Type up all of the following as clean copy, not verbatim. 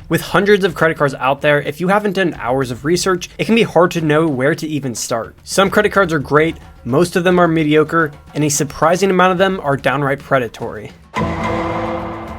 With hundreds of credit cards out there, if you haven't done hours of research, it can be hard to know where to even start. Some credit cards are great, most of them are mediocre, and a surprising amount of them are downright predatory.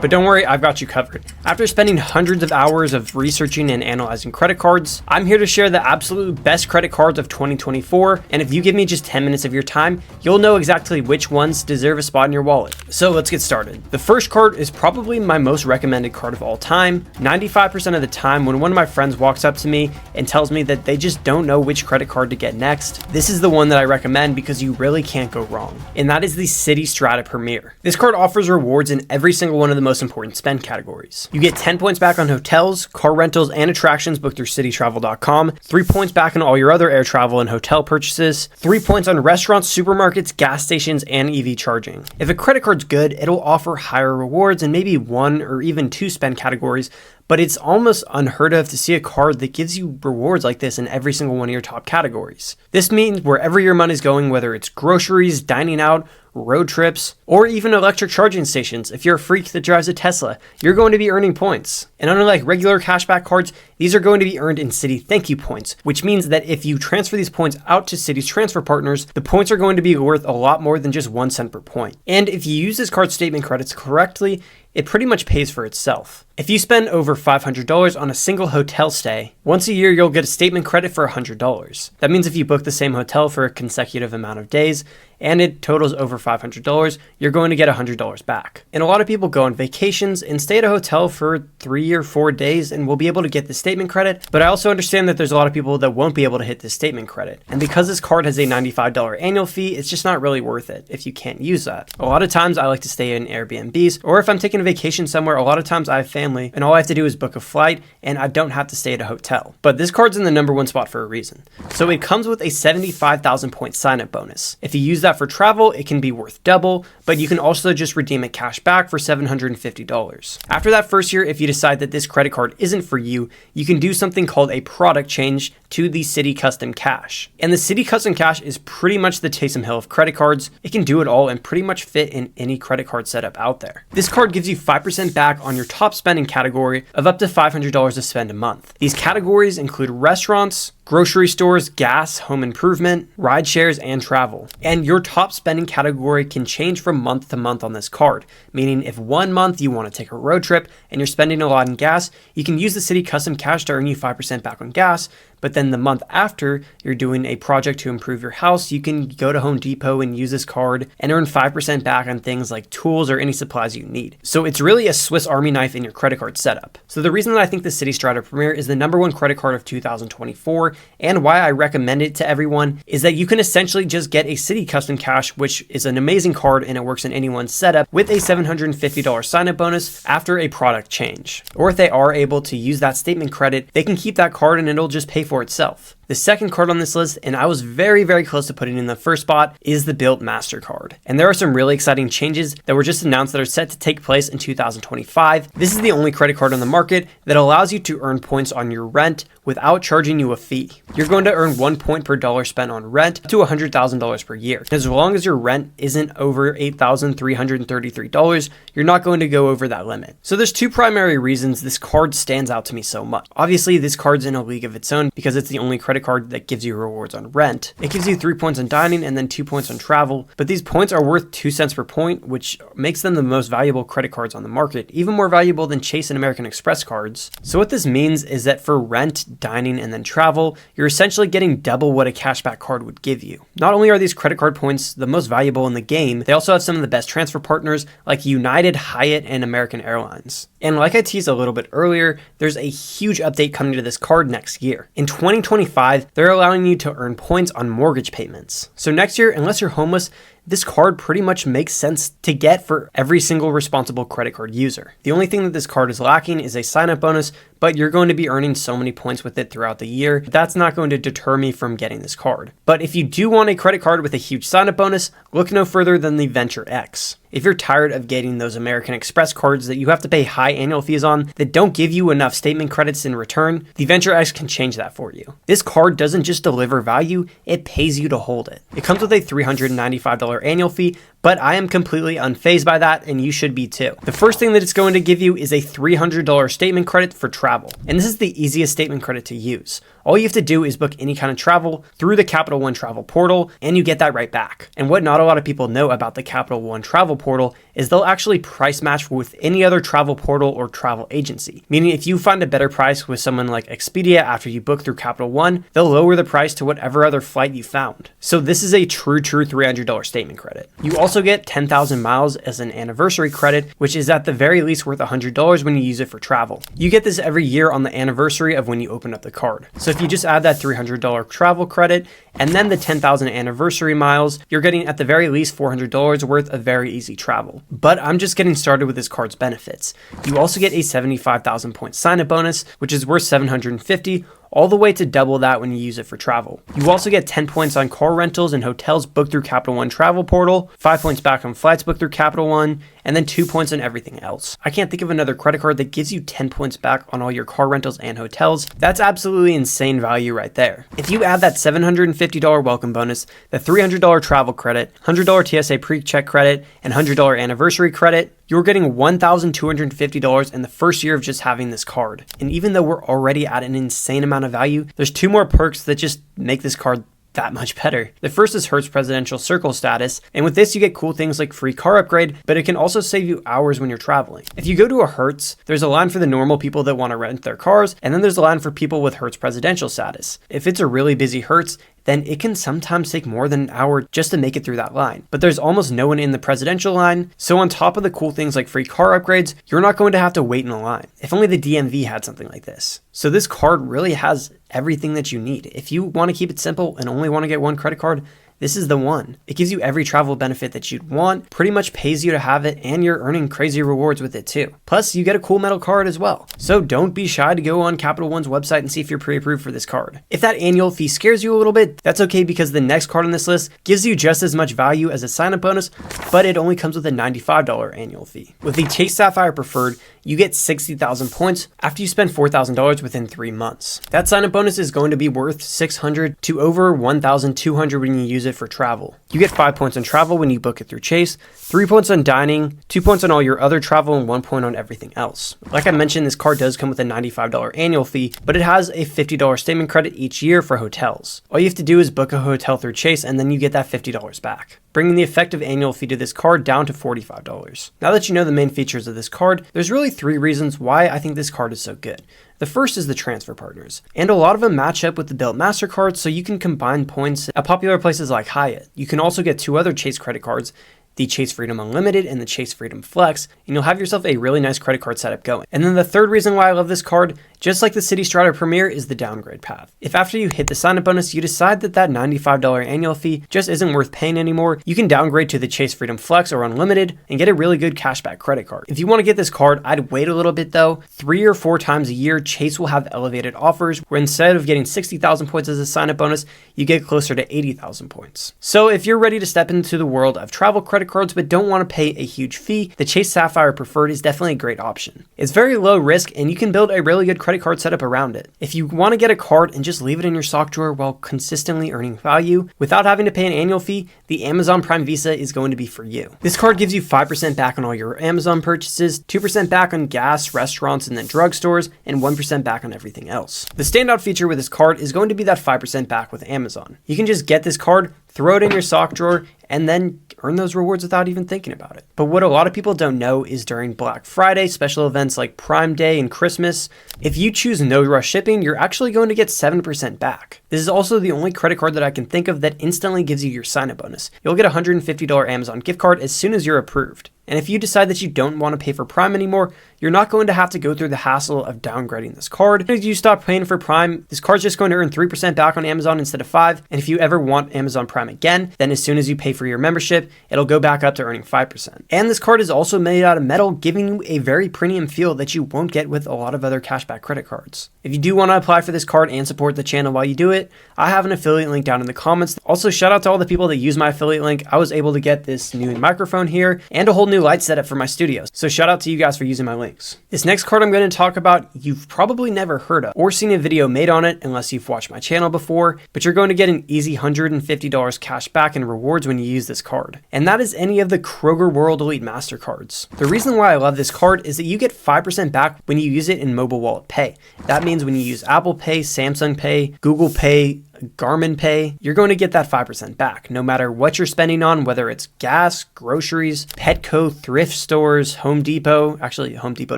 But don't worry, I've got you covered. After spending hundreds of hours of researching and analyzing credit cards, I'm here to share the absolute best credit cards of 2024, and if you give me just 10 minutes of your time, you'll know exactly which ones deserve a spot in your wallet. So let's get started. The first card is probably my most recommended card of all time. 95% of the time when one of my friends walks up to me and tells me that they just don't know which credit card to get next, this is the one that I recommend because you really can't go wrong. And that is the Citi Strata Premier. This card offers rewards in every single one of the most important spend categories. You get 10 points back on hotels, car rentals, and attractions booked through citytravel.com, 3 points back on all your other air travel and hotel purchases, 3 points on restaurants, supermarkets, gas stations, and EV charging. If a credit card's good, it'll offer higher rewards in maybe 1 or even 2 spend categories, but it's almost unheard of to see a card that gives you rewards like this in every single one of your top categories. This means wherever your money's going, whether it's groceries, dining out, road trips, or even electric charging stations, if you're a freak that drives a Tesla, you're going to be earning points. And unlike regular cashback cards, these are going to be earned in Citi Thank You points, which means that if you transfer these points out to Citi's transfer partners, the points are going to be worth a lot more than just 1 cent per point. And if you use this card's statement credits correctly, it pretty much pays for itself. If you spend over $500 on a single hotel stay, once a year you'll get a statement credit for $100. That means if you book the same hotel for a consecutive amount of days, and it totals over $500, you're going to get $100 back. And a lot of people go on vacations and stay at a hotel for 3 or 4 days and will be able to get the statement credit, but I also understand that there's a lot of people that won't be able to hit this statement credit. And because this card has a $95 annual fee, it's just not really worth it if you can't use that. A lot of times I like to stay in Airbnbs, or if I'm taking a vacation somewhere, a lot of times I have family and all I have to do is book a flight and I don't have to stay at a hotel. But this card's in the #1 spot for a reason. So it comes with a 75,000 point sign-up bonus. If you use that for travel, it can be worth double, but you can also just redeem it cash back for $750. After that first year, if you decide that this credit card isn't for you, you can do something called a product change to the Citi Custom Cash. And the Citi Custom Cash is pretty much the Taysom Hill of credit cards. It can do it all and pretty much fit in any credit card setup out there. This card gives you 5% back on your top spending category of up to $500 to spend a month. These categories include restaurants, grocery stores, gas, home improvement, ride shares, and travel. And your top spending category can change from month to month on this card, meaning if 1 month you want to take a road trip and you're spending a lot in gas, you can use the Citi Custom Cash to earn you 5% back on gas. But then the month after you're doing a project to improve your house, you can go to Home Depot and use this card and earn 5% back on things like tools or any supplies you need. So it's really a Swiss Army knife in your credit card setup. So the reason that I think the Citi Strata Premier is the #1 credit card of 2024 and why I recommend it to everyone is that you can essentially just get a Citi Custom Cash, which is an amazing card and it works in anyone's setup, with a $750 sign-up bonus after a product change. Or if they are able to use that statement credit, they can keep that card and it'll just pay for itself. The second card on this list, and I was very, very close to putting in the first spot, is the Bilt MasterCard. And there are some really exciting changes that were just announced that are set to take place in 2025. This is the only credit card on the market that allows you to earn points on your rent without charging you a fee. You're going to earn 1 point per dollar spent on rent up to $100,000 per year. As long as your rent isn't over $8,333, you're not going to go over that limit. So there's 2 primary reasons this card stands out to me so much. Obviously, this card's in a league of its own because it's the only credit card that gives you rewards on rent. It gives you 3 points on dining and then 2 points on travel, but these points are worth 2 cents per point, which makes them the most valuable credit cards on the market, even more valuable than Chase and American Express cards. So what this means is that for rent, dining, and then travel, you're essentially getting double what a cashback card would give you. Not only are these credit card points the most valuable in the game, they also have some of the best transfer partners like United, Hyatt, and American Airlines. And like I teased a little bit earlier, there's a huge update coming to this card next year. In 2025, they're allowing you to earn points on mortgage payments. So next year, unless you're homeless, this card pretty much makes sense to get for every single responsible credit card user. The only thing that this card is lacking is a sign-up bonus, but you're going to be earning so many points with it throughout the year. That's not going to deter me from getting this card. But if you do want a credit card with a huge sign-up bonus, look no further than the Venture X. If you're tired of getting those American Express cards that you have to pay high annual fees on that don't give you enough statement credits in return, the Venture X can change that for you. This card doesn't just deliver value, it pays you to hold it. It comes with a $395 annual fee, but I am completely unfazed by that, and you should be too. The first thing that it's going to give you is a $300 statement credit for travel, and this is the easiest statement credit to use. All you have to do is book any kind of travel through the Capital One travel portal, and you get that right back. And what not a lot of people know about the Capital One travel portal is they'll actually price match with any other travel portal or travel agency. Meaning if you find a better price with someone like Expedia after you book through Capital One, they'll lower the price to whatever other flight you found. So this is a true $300 statement credit. You also get 10,000 miles as an anniversary credit, which is at the very least worth $100 when you use it for travel. You get this every year on the anniversary of when you open up the card. So if you just add that $300 travel credit and then the 10,000 anniversary miles, you're getting at the very least $400 worth of very easy travel. But I'm just getting started with this card's benefits. You also get a 75,000 point sign-up bonus, which is worth $750, all the way to double that when you use it for travel. You also get 10 points on car rentals and hotels booked through Capital One travel portal, 5 points back on flights booked through Capital One, and then 2 points on everything else. I can't think of another credit card that gives you 10 points back on all your car rentals and hotels. That's absolutely insane value right there. If you add that $750 welcome bonus, the $300 travel credit, $100 TSA pre-check credit, and $100 anniversary credit, you're getting $1,250 in the first year of just having this card. And even though we're already at an insane amount of value, there's 2 more perks that just make this card that much better. The first is Hertz Presidential Circle status, and with this you get cool things like free car upgrade, but it can also save you hours when you're traveling. If you go to a Hertz, there's a line for the normal people that want to rent their cars, and then there's a line for people with Hertz Presidential status. If it's a really busy Hertz, then it can sometimes take more than an hour just to make it through that line. But there's almost no one in the presidential line, so on top of the cool things like free car upgrades, you're not going to have to wait in a line. If only the DMV had something like this. So this card really has everything that you need. If you want to keep it simple and only want to get one credit card, this is the one. It gives you every travel benefit that you'd want, pretty much pays you to have it, and you're earning crazy rewards with it too. Plus, you get a cool metal card as well. So don't be shy to go on Capital One's website and see if you're pre-approved for this card. If that annual fee scares you a little bit, that's okay because the next card on this list gives you just as much value as a sign-up bonus, but it only comes with a $95 annual fee. With the Chase Sapphire Preferred, you get 60,000 points after you spend $4,000 within 3 months. That sign-up bonus is going to be worth $600 to over $1,200 when you use it for travel. You get 5 points on travel when you book it through Chase, 3 points on dining, 2 points on all your other travel, and 1 point on everything else. Like I mentioned, this card does come with a $95 annual fee, but it has a $50 statement credit each year for hotels. All you have to do is book a hotel through Chase, and then you get that $50 back, bringing the effective annual fee to this card down to $45. Now that you know the main features of this card, there's really 3 reasons why I think this card is so good. The first is the transfer partners, and a lot of them match up with the Bilt MasterCard, so you can combine points at popular places like Hyatt. You can also get 2 other Chase credit cards, the Chase Freedom Unlimited and the Chase Freedom Flex, and you'll have yourself a really nice credit card setup going. And then the third reason why I love this card, just like the City Strider Premier, is the downgrade path. If after you hit the sign-up bonus, you decide that that $95 annual fee just isn't worth paying anymore, you can downgrade to the Chase Freedom Flex or Unlimited and get a really good cashback credit card. If you want to get this card, I'd wait a little bit though. 3 or 4 times a year, Chase will have elevated offers where instead of getting 60,000 points as a sign-up bonus, you get closer to 80,000 points. So if you're ready to step into the world of travel credit cards but don't want to pay a huge fee, the Chase Sapphire Preferred is definitely a great option. It's very low risk and you can build a really good credit card setup around it. If you want to get a card and just leave it in your sock drawer while consistently earning value without having to pay an annual fee, the Amazon Prime Visa is going to be for you. This card gives you 5% back on all your Amazon purchases, 2% back on gas, restaurants, and then drugstores, and 1% back on everything else. The standout feature with this card is going to be that 5% back with Amazon. You can just get this card, throw it in your sock drawer, and then earn those rewards without even thinking about it. But what a lot of people don't know is during Black Friday, special events like Prime Day and Christmas, if you choose no rush shipping, you're actually going to get 7% back. This is also the only credit card that I can think of that instantly gives you your sign-up bonus. You'll get a $150 Amazon gift card as soon as you're approved. And if you decide that you don't want to pay for Prime anymore, you're not going to have to go through the hassle of downgrading this card. If you stop paying for Prime, this card's just going to earn 3% back on Amazon instead of 5%. And if you ever want Amazon Prime again, then as soon as you pay for your membership, it'll go back up to earning 5%. And this card is also made out of metal, giving you a very premium feel that you won't get with a lot of other cashback credit cards. If you do want to apply for this card and support the channel while you do it, I have an affiliate link down in the comments. Also, shout out to all the people that use my affiliate link. I was able to get this new microphone here and a whole new new light setup for my studio, so shout out to you guys for using my links. This next card I'm going to talk about, you've probably never heard of or seen a video made on it unless you've watched my channel before, but you're going to get an easy $150 cash back in rewards when you use this card. And that is any of the Kroger World Elite MasterCards. The reason why I love this card is that you get 5% back when you use it in mobile wallet pay. That means when you use Apple Pay, Samsung Pay, Google Pay, Garmin Pay, you're going to get that 5% back, no matter what you're spending on, whether it's gas, groceries, Petco, thrift stores, Home Depot. Actually, Home Depot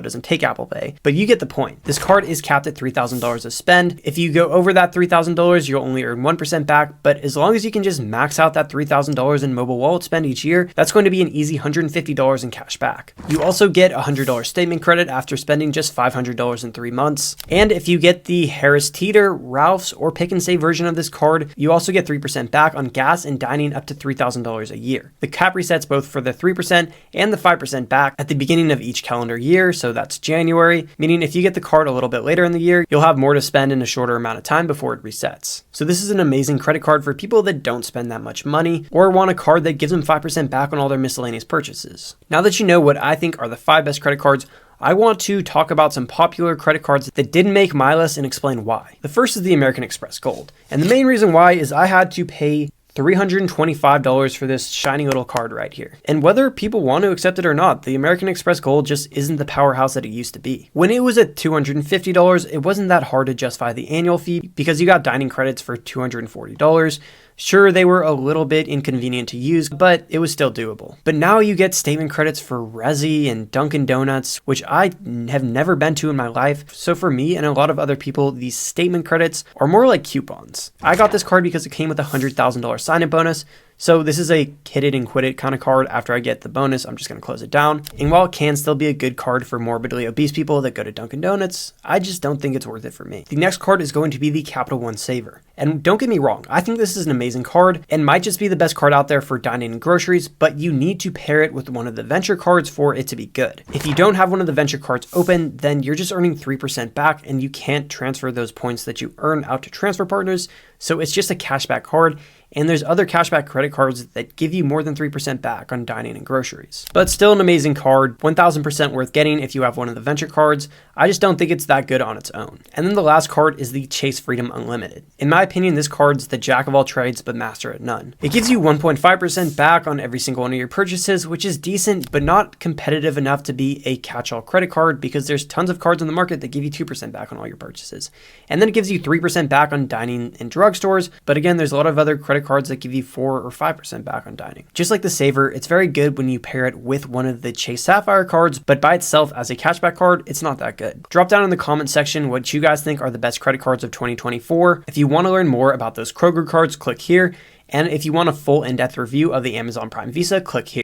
doesn't take Apple Pay, but you get the point. This card is capped at $3,000 of spend. If you go over that $3,000, you'll only earn 1% back, but as long as you can just max out that $3,000 in mobile wallet spend each year, that's going to be an easy $150 in cash back. You also get a $100 statement credit after spending just $500 in 3 months. And if you get the Harris Teeter, Ralph's, or Pick and Save version of this card, you also get 3% back on gas and dining up to $3,000 a year. The cap resets both for the 3% and the 5% back at the beginning of each calendar year, so that's January, meaning if you get the card a little bit later in the year, you'll have more to spend in a shorter amount of time before it resets. So this is an amazing credit card for people that don't spend that much money or want a card that gives them 5% back on all their miscellaneous purchases. Now that you know what I think are the 5 best credit cards, I want to talk about some popular credit cards that didn't make my list and explain why. The first is the American Express Gold. And the main reason why is I had to pay $325 for this shiny little card right here. And whether people want to accept it or not, the American Express Gold just isn't the powerhouse that it used to be. When it was at $250, it wasn't that hard to justify the annual fee because you got dining credits for $240. Sure, they were a little bit inconvenient to use, but it was still doable. But now you get statement credits for Resy and Dunkin' Donuts, which I have never been to in my life. So for me and a lot of other people, these statement credits are more like coupons. I got this card because it came with a $100,000 sign-up bonus. So this is a hit it and quit it kind of card. After I get the bonus, I'm just going to close it down. And while it can still be a good card for morbidly obese people that go to Dunkin' Donuts, I just don't think it's worth it for me. The next card is going to be the Capital One Saver. And don't get me wrong, I think this is an amazing card and might just be the best card out there for dining and groceries, but you need to pair it with one of the venture cards for it to be good. If you don't have one of the venture cards open, then you're just earning 3% back and you can't transfer those points that you earn out to transfer partners. So it's just a cashback card. And there's other cashback credit cards that give you more than 3% back on dining and groceries. But still an amazing card, 1000% worth getting if you have one of the venture cards. I just don't think it's that good on its own. And then the last card is the Chase Freedom Unlimited. In my opinion, this card's the jack of all trades but master at none. It gives you 1.5% back on every single one of your purchases, which is decent but not competitive enough to be a catch-all credit card because there's tons of cards on the market that give you 2% back on all your purchases. And then it gives you 3% back on dining in drugstores, but again, there's a lot of other credit cards that give you 4 or 5% back on dining. Just like the Saver, it's very good when you pair it with one of the Chase Sapphire cards, but by itself as a cashback card, it's not that good. Drop down in the comment section what you guys think are the best credit cards of 2024. If you want to learn more about those Kroger cards, click here. And if you want a full in-depth review of the Amazon Prime Visa, click here.